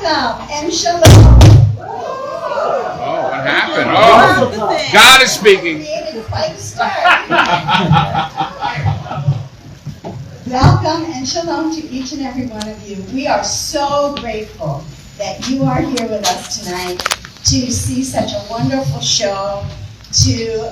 Welcome and shalom. Oh, what happened? Oh, God is speaking. Created quite a stir. Welcome and shalom to each and every one of you. We are so grateful that you are here with us tonight to see such a wonderful show, to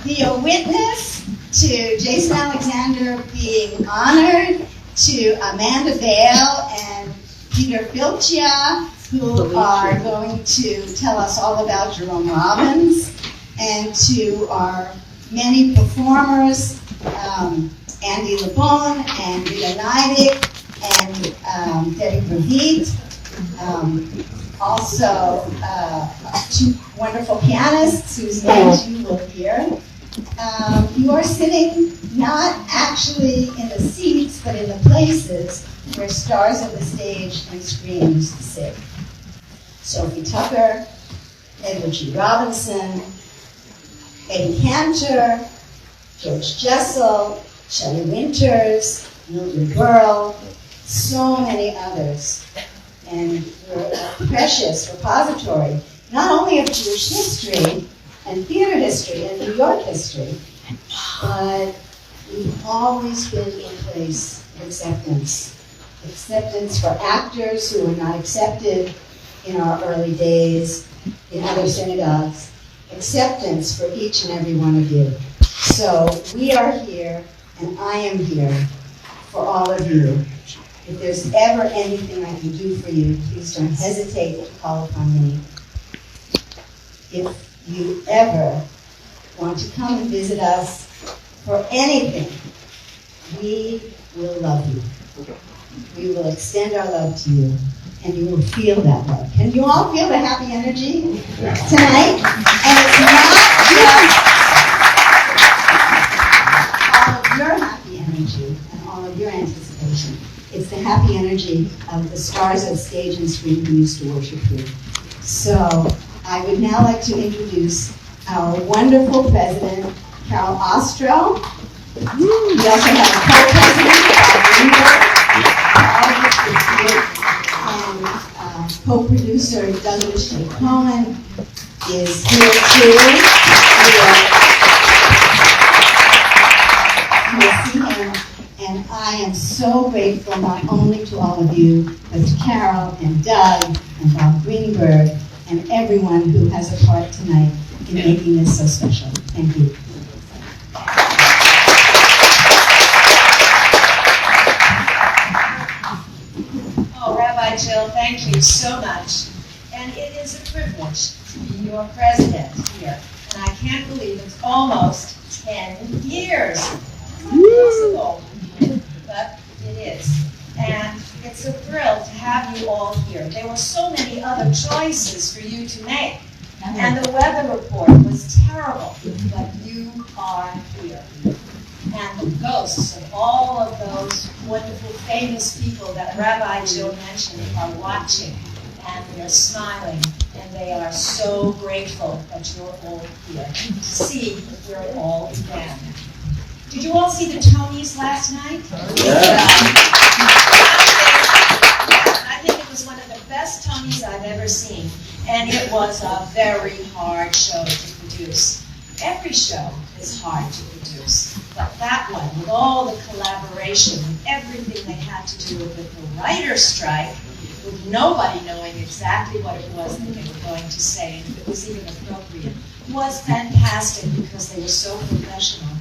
be a witness to Jason Alexander being honored, to Amanda Vale and Peter Filchia, who are going to tell us all about Jerome Robbins, and to our many performers, Andy LeBone and Rita Neidig and Debbie Bravit. Also, two wonderful pianists whose names you will hear. You are sitting not actually in the seats, but in the places where stars of the stage and screen used to sit. Sophie Tucker, Edward G. Robinson, Eddie Cantor, George Jessel, Shelley Winters, Mildred Burrell, so many others. And we're a precious repository, not only of Jewish history and theater history and New York history, but we've always been a place of acceptance. Acceptance for actors who were not accepted in our early days in other synagogues. Acceptance for each and every one of you. So we are here, and I am here for all of you. If there's ever anything I can do for you, please don't hesitate to call upon me. If you ever want to come and visit us for anything, we will love you. We will extend our love to you, and you will feel that love. Can you all feel the happy energy tonight? And it's not just all of your happy energy and all of your anticipation. It's the happy energy of the stars of stage and screen who used to worship you. So I would now like to introduce our wonderful president, Carol Ostrow. We also have a co-president, and co-producer Douglas J. Cohen is here too. You'll see him. And I am so grateful not only to all of you, but to Carol and Doug and Bob Greenberg and everyone who has a part tonight in making this so special. Thank you. Oh, Rabbi Jill, thank you so much. And it is a privilege to be your president here. And I can't believe it's almost 10 years. It's not possible, but it is. And it's a thrill to have you all here. There were so many other choices for you to make. And the weather report was terrible, but you are here. And the ghosts of all of those wonderful, famous people that Rabbi Jill mentioned are watching, and they're smiling, and they are so grateful that you're all here to see that we're all again. Did you all see the Tonys last night? I think it was one of the best Tonys I've ever seen, and it was a very hard show to produce. Every show is hard to produce, but that one, with all the collaboration and everything they had to do with the writer's strike, with nobody knowing exactly what it was that they were going to say, and if it was even appropriate, was fantastic because they were so professional.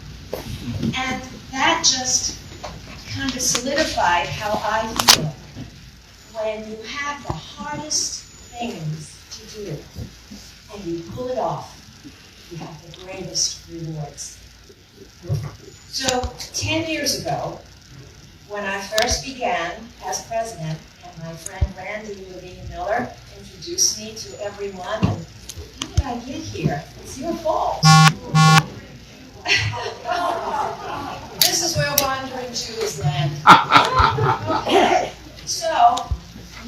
And that just kind of solidified how I feel when you have the hardest things to do and you pull it off. You have the greatest rewards. So 10 years ago, when I first began as president, and my friend Randy Levine Miller introduced me to everyone, and how did I get here? It's your fault. This is where wandering Jews land. Okay. So,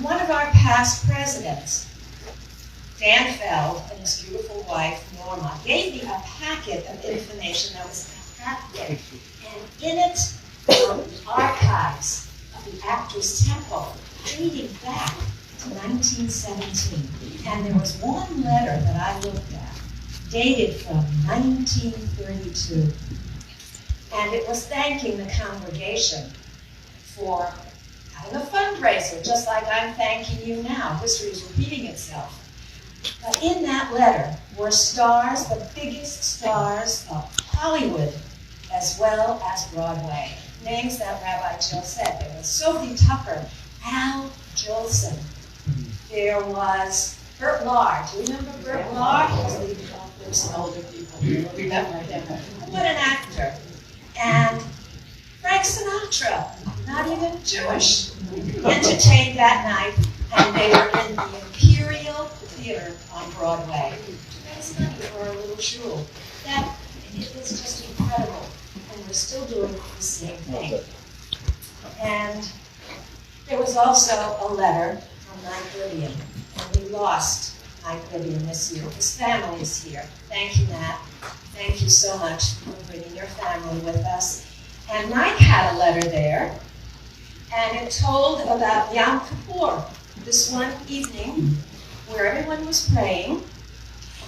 one of our past presidents, Dan Feld and his beautiful wife, Norma, gave me a packet of information that was fantastic. And in it were the archives of the Actors Temple, dating back to 1917. And there was one letter that I looked at, dated from 1932. And it was thanking the congregation for having a fundraiser, just like I'm thanking you now. History is repeating itself. But in that letter were stars, the biggest stars of Hollywood, as well as Broadway. Names that Rabbi Jill said. There was Sophie Tucker, Al Jolson. There was Burt Lahr. Do you remember Burt Lahr? There's some older people who remember him. What an actor. And Frank Sinatra, not even Jewish, entertained that night, and they were in the Imperial Theater on Broadway. That's money for a little shul. That it was just incredible, and we're still doing the same thing. And there was also a letter from Mike Vivian, and we lost Mike Vivian this year. His family is here. Thank you, Matt. Thank you so much for bringing your family with us. And Mike had a letter there, and it told about Yom Kippur, this one evening where everyone was praying,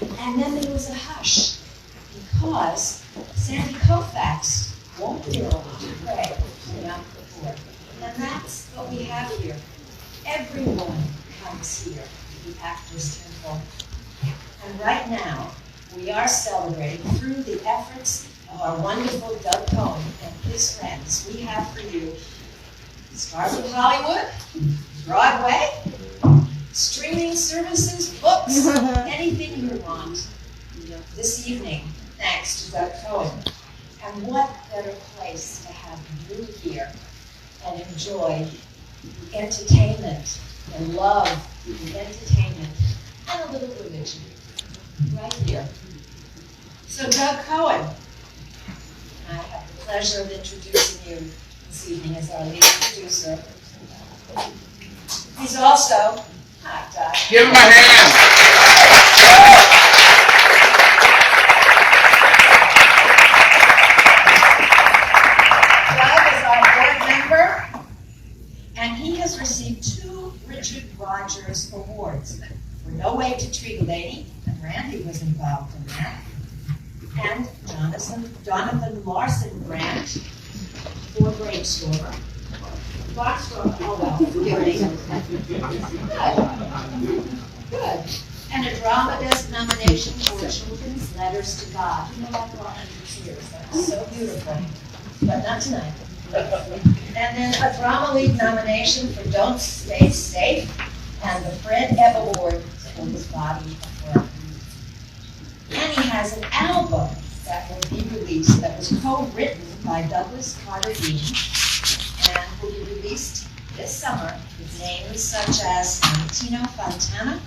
and then there was a hush because Sandy Koufax won't be able to pray for Yom Kippur. And that's what we have here. Everyone comes here to the Actors Temple. And right now, we are celebrating through the efforts of our wonderful Doug Cohen and his friends. We have for you Stars of Hollywood, Broadway, streaming services, books, anything you want this evening, thanks to Doug Cohen. And what better place to have you here and enjoy the entertainment and love the entertainment and a little religion right here. So Doug Cohen, I have the pleasure of introducing you this evening as our lead producer. He's also, hi Doug. Give him a hand. Doug is our board member, and he has received 2 Richard Rogers Awards for No Way to Treat a Lady, and Randy was involved in that, and Jonathan Larson Grant for Brainstormer. Foxtrot, oh well, forgive me. Good. And a Drama Desk nomination for Children's Letters to God. You know, that brought me to tears. That was so beautiful. But not tonight. And then a Drama League nomination for Don't Stay Safe, and the Fred Ebb Award for his body of work. And he has an album that will be released that was co-written by Douglas Carter Dean and will be released this summer with names such as Tino Fontana,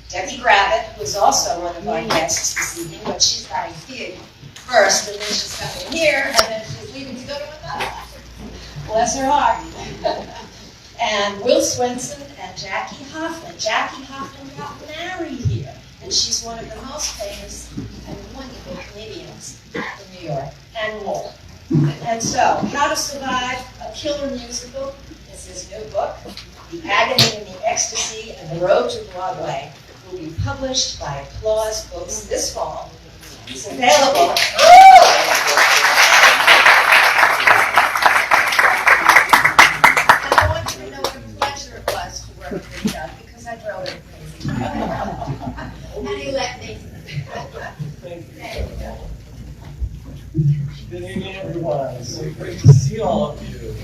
Debbie Gravitt, who is also one of our guests this evening, but she's having gig first, and then she's coming here, and then she's leaving to go to another. Bless her heart. And Will Swenson and Jackie Hoffman. Jackie Hoffman got married here, and she's one of the most famous and wonderful comedians in New York, and more. And so, How to Survive a Killer Musical is his new book. The Agony and the Ecstasy and the Road to Broadway will be published by Applause Books this fall. It's available. And I want you to know what a pleasure it was to work with Doug, because I drove him crazy. And he let me. Thank you. There you go. Good evening, everyone. So great to see all of you.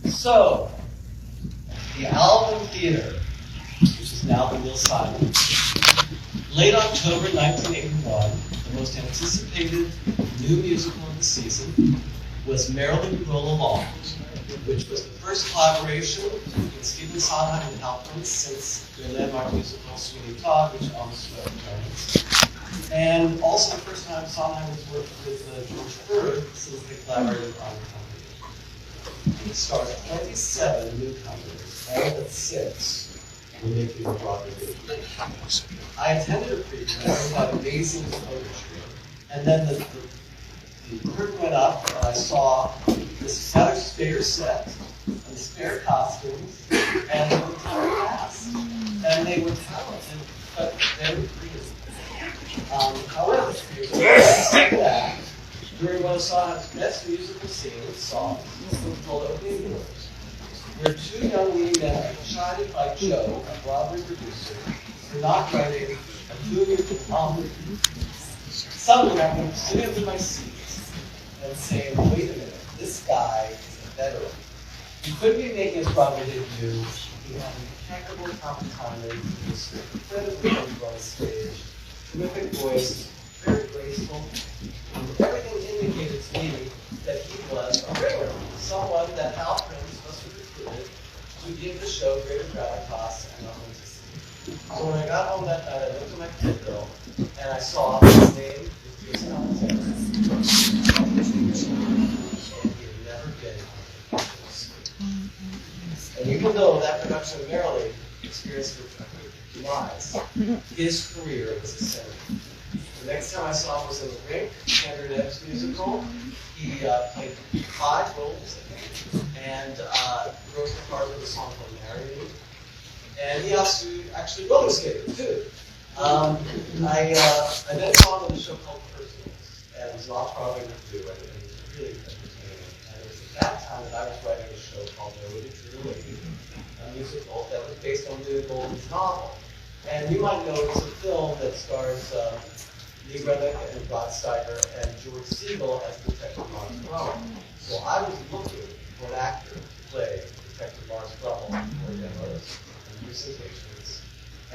So, the Alvin Theater, which is now the Neil Simon. Late October 1981, the most anticipated new musical of the season was Marilyn Roll Along, which was the first collaboration between Stephen Sondheim and Hal Prince since their landmark musical Sweeney Todd, which almost swept Jones. And also the first time Sondheim has worked with George Bird since they collaborated on the company. It stars 27 newcomers, all but 6 were making a Broadway debut. I attended a preview and I thought amazing poetry. And then the curtain went up and I saw this rather spare set and spare costumes, and an entire cast. And they were talented, but very creative. However, that during one of Sonnet's best musical scenes, songs, called Opening Doors, where two young leading men chided by Joe, a Broadway producer, for not writing a movie album. Suddenly, I'm sitting up in my seat and saying, wait a minute, this guy is a veteran. He couldn't be making his Broadway debut. He had impeccable timing. He was incredibly comfortable on stage, terrific voice, very graceful. Everything indicated to me that he was a ringer, someone that Hal Prince must have recruited to give the show greater gravitas and authenticity. So when I got home that night, I looked at my Kindle and I saw his name was Jason Alexander. And he had never been on a screen. And even though that production of Merrily experienced a demise, his career was ascending. The next time I saw him was in The Rink, Sandra Deb's musical. He played 5 roles, I think, and wrote the part of the song called Marry Me. And he also actually roller skated, too. I then saw him in a show called Personals, and it was an off-Broadway review, and it was really entertaining. And it was at that time that I was writing a show called Nobody Drew Lady, a musical that was based on Lou Golden's novel. And you might know it's a film that stars Lee Remick and Rod Steiger and George Siegel as Detective Mars Brummel. So I was looking for an actor to play Detective Mars Brummel for demos and presentations,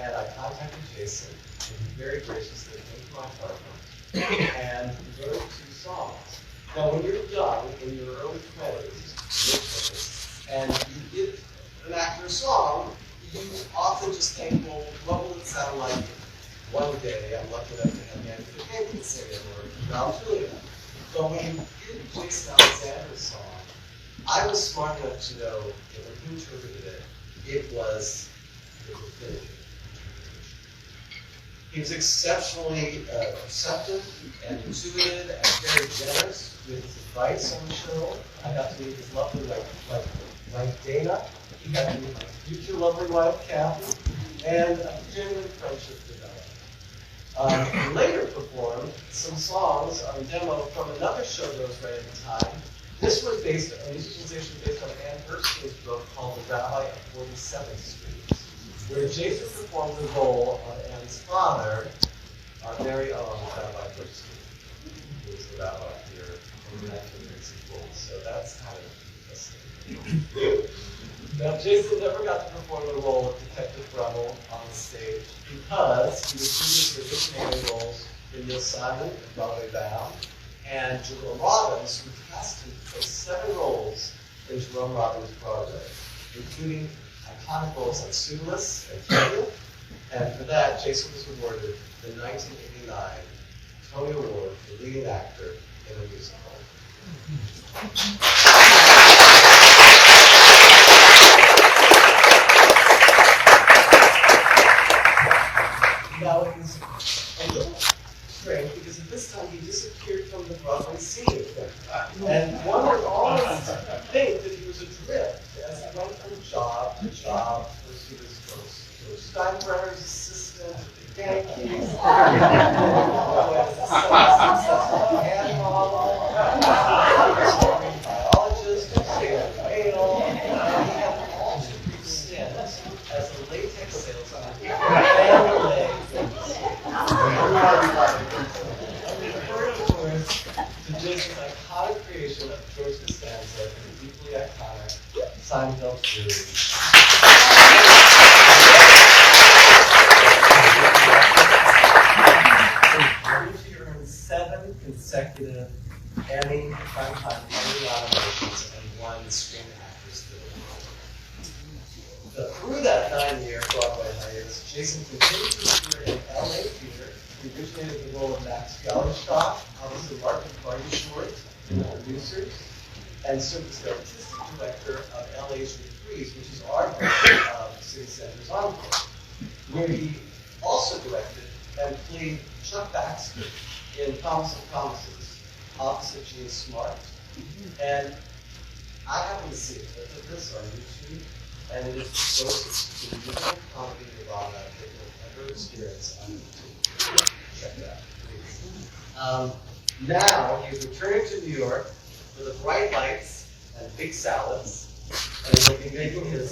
and I contacted Jason, and he very graciously came to my apartment and wrote 2 songs. Now, when you're young, in your early 20s, and you give an actor a song, you often just think, well, what will it sound like one day? I'm lucky enough to have Andy McCabe sing it, or Val Julia. But when you did Jason Alexander's song, I was smart enough to know that when he interpreted it, it was the definitive interpretation. He was exceptionally receptive and intuitive and very generous with his advice on the show. I got to meet his lovely wife Dana. He got to meet my future lovely wife Kathy, and a genuine friendship developed. He later performed some songs on a demo from another show that was right at the time. This was based on a musicalization based on Ann Erskine's book called The Rabbi of 47th Street, where Jason performed the role of Ann's father, our very own Rabbi Erskine, who was the rabbi here in the 1964. So that's kind of interesting. Now, Jason never got to perform the role of Detective Brummel on the stage because he was previously naming roles in Neil Simon and Broadway Bound, and Jerome Robbins, who cast him to play 7 roles in Jerome Robbins' Broadway, including iconic roles like Pseudolus and Kenya. And for that, Jason was awarded the 1989 Tony Award for leading actor in a musical. Now, it was a little strange because at this time he disappeared from the Broadway scene. And one would always think that he was adrift as he went from job to job. He was Steinbrenner's assistant at the Yankees, biologist, male, and he had an alternate brief stint as a latex salesman. To Jason's iconic creation of George Costanza and the deeply iconic Seinfeld series. He earned 7 consecutive Emmy Primetime Emmy nominations and 1 Screen Actors Guild. Through that 9-year Broadway hiatus, Jason continued to appear in LA theater. He originated the role of Max Gallenstock, obviously Martin Barty Short, in The Producers, and served as the artistic director of LA's Reprise, which is our version of City Center's Encore, where he also directed and played Chuck Baxter in Promise of Promises, opposite Gene Smart. And I happen to see it. This on YouTube, and it is the most beautiful comedy drama that you'll ever experience on YouTube. Check it out, please. Now he's returning to New York for the bright lights and big salads, and he'll be making his.